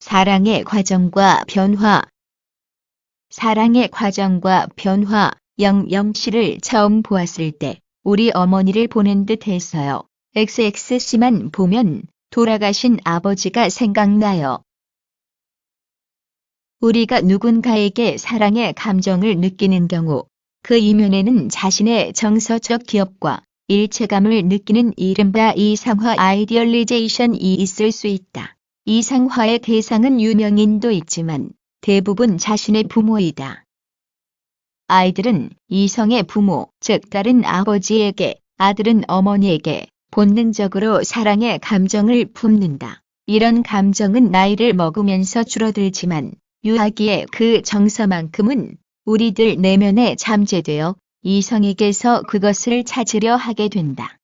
사랑의 과정과 변화. 사랑의 과정과 변화. 영영씨를 처음 보았을 때 우리 어머니를 보는 듯 했어요. XXC만 보면 돌아가신 아버지가 생각나요. 우리가 누군가에게 사랑의 감정을 느끼는 경우 그 이면에는 자신의 정서적 기억과 일체감을 느끼는 이른바 이상화 아이디얼리제이션이 있을 수 있다. 이상화의 대상은 유명인도 있지만 대부분 자신의 부모이다. 아이들은 이성의 부모, 즉 다른 아버지에게, 아들은 어머니에게 본능적으로 사랑의 감정을 품는다. 이런 감정은 나이를 먹으면서 줄어들지만 유아기의 그 정서만큼은 우리들 내면에 잠재되어 이성에게서 그것을 찾으려 하게 된다.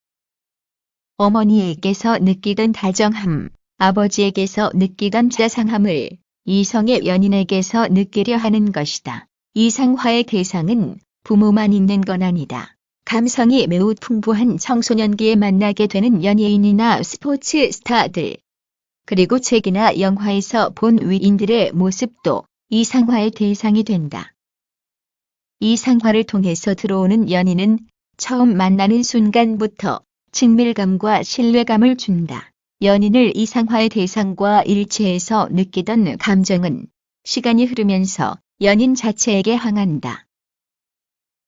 어머니에게서 느끼던 다정함, 아버지에게서 느끼던 자상함을 이성의 연인에게서 느끼려 하는 것이다. 이상화의 대상은 부모만 있는 건 아니다. 감성이 매우 풍부한 청소년기에 만나게 되는 연예인이나 스포츠 스타들, 그리고 책이나 영화에서 본 위인들의 모습도 이상화의 대상이 된다. 이상화를 통해서 들어오는 연인은 처음 만나는 순간부터 친밀감과 신뢰감을 준다. 연인을 이상화의 대상과 일치해서 느끼던 감정은 시간이 흐르면서 연인 자체에게 향한다.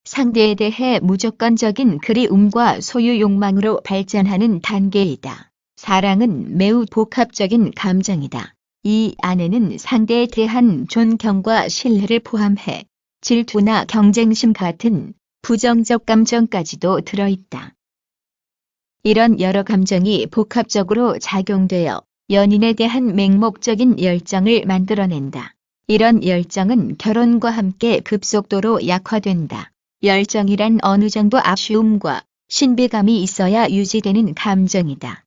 상대에 대해 무조건적인 그리움과 소유 욕망으로 발전하는 단계이다. 사랑은 매우 복합적인 감정이다. 이 안에는 상대에 대한 존경과 신뢰를 포함해 질투나 경쟁심 같은 부정적 감정까지도 들어있다. 이런 여러 감정이 복합적으로 작용되어 연인에 대한 맹목적인 열정을 만들어낸다. 이런 열정은 결혼과 함께 급속도로 약화된다. 열정이란 어느 정도 아쉬움과 신비감이 있어야 유지되는 감정이다.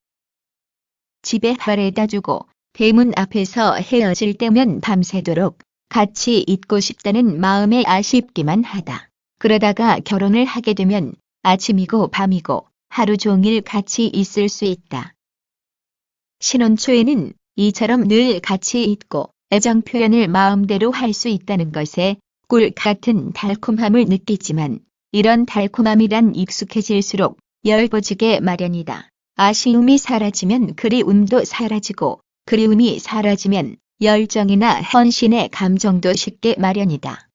집에 바래다 주고 대문 앞에서 헤어질 때면 밤새도록 같이 있고 싶다는 마음에 아쉽기만 하다. 그러다가 결혼을 하게 되면 아침이고 밤이고 하루 종일 같이 있을 수 있다. 신혼 초에는 이처럼 늘 같이 있고 애정 표현을 마음대로 할 수 있다는 것에 꿀 같은 달콤함을 느끼지만 이런 달콤함이란 익숙해질수록 엷어지게 마련이다. 아쉬움이 사라지면 그리움도 사라지고 그리움이 사라지면 열정이나 헌신의 감정도 식게 마련이다.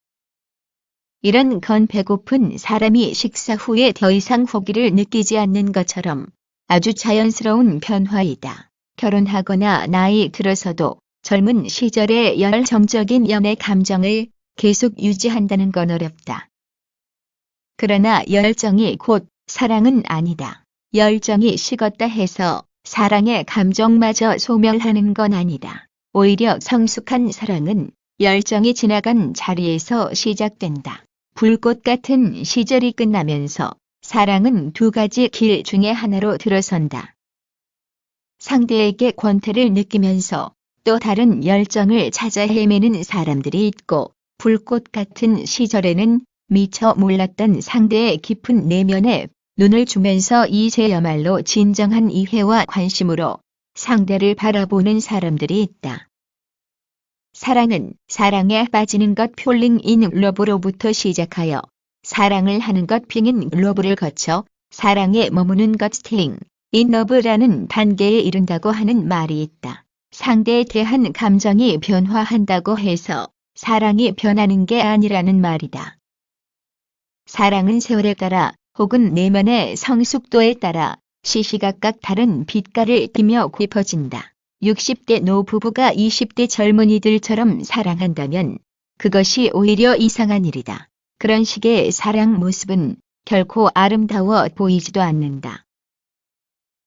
이런 건 배고픈 사람이 식사 후에 더 이상 호기를 느끼지 않는 것처럼 아주 자연스러운 변화이다. 결혼하거나 나이 들어서도 젊은 시절의 열정적인 연애 감정을 계속 유지한다는 건 어렵다. 그러나 열정이 곧 사랑은 아니다. 열정이 식었다 해서 사랑의 감정마저 소멸하는 건 아니다. 오히려 성숙한 사랑은 열정이 지나간 자리에서 시작된다. 불꽃 같은 시절이 끝나면서 사랑은 두 가지 길 중에 하나로 들어선다. 상대에게 권태를 느끼면서 또 다른 열정을 찾아 헤매는 사람들이 있고 불꽃 같은 시절에는 미처 몰랐던 상대의 깊은 내면에 눈을 주면서 이제야말로 진정한 이해와 관심으로 상대를 바라보는 사람들이 있다. 사랑은 사랑에 빠지는 것 폴링 인 러브로부터 시작하여 사랑을 하는 것 핑인 러브를 거쳐 사랑에 머무는 것 스테잉 인 러브라는 단계에 이른다고 하는 말이 있다. 상대에 대한 감정이 변화한다고 해서 사랑이 변하는 게 아니라는 말이다. 사랑은 세월에 따라 혹은 내면의 성숙도에 따라 시시각각 다른 빛깔을 띠며 깊어진다. 60대 노부부가 20대 젊은이들처럼 사랑한다면 그것이 오히려 이상한 일이다. 그런 식의 사랑 모습은 결코 아름다워 보이지도 않는다.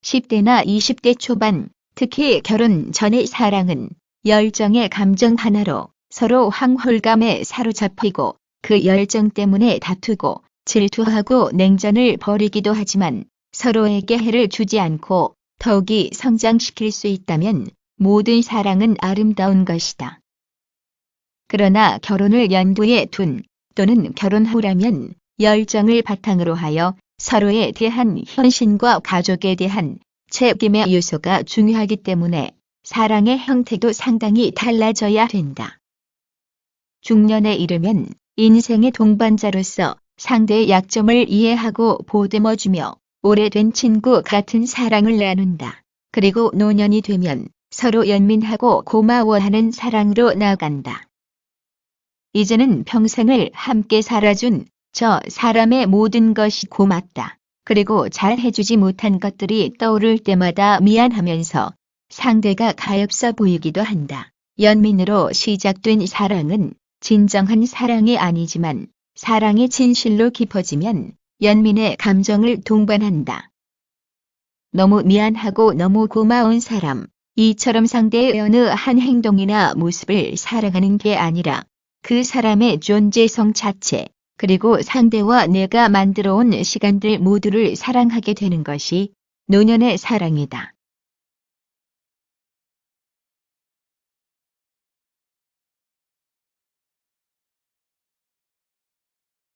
10대나 20대 초반, 특히 결혼 전의 사랑은 열정의 감정 하나로 서로 황홀감에 사로잡히고 그 열정 때문에 다투고 질투하고 냉전을 벌이기도 하지만 서로에게 해를 주지 않고 더욱이 성장시킬 수 있다면 모든 사랑은 아름다운 것이다. 그러나 결혼을 연구에 둔 또는 결혼 후라면 열정을 바탕으로 하여 서로에 대한 헌신과 가족에 대한 책임의 요소가 중요하기 때문에 사랑의 형태도 상당히 달라져야 된다. 중년에 이르면 인생의 동반자로서 상대의 약점을 이해하고 보듬어주며 오래된 친구 같은 사랑을 나눈다. 그리고 노년이 되면 서로 연민하고 고마워하는 사랑으로 나아간다. 이제는 평생을 함께 살아준 저 사람의 모든 것이 고맙다. 그리고 잘 해주지 못한 것들이 떠오를 때마다 미안하면서 상대가 가엾어 보이기도 한다. 연민으로 시작된 사랑은 진정한 사랑이 아니지만 사랑이 진실로 깊어지면 연민의 감정을 동반한다. 너무 미안하고 너무 고마운 사람, 이처럼 상대의 어느 한 행동이나 모습을 사랑하는 게 아니라 그 사람의 존재성 자체, 그리고 상대와 내가 만들어 온 시간들 모두를 사랑하게 되는 것이 노년의 사랑이다.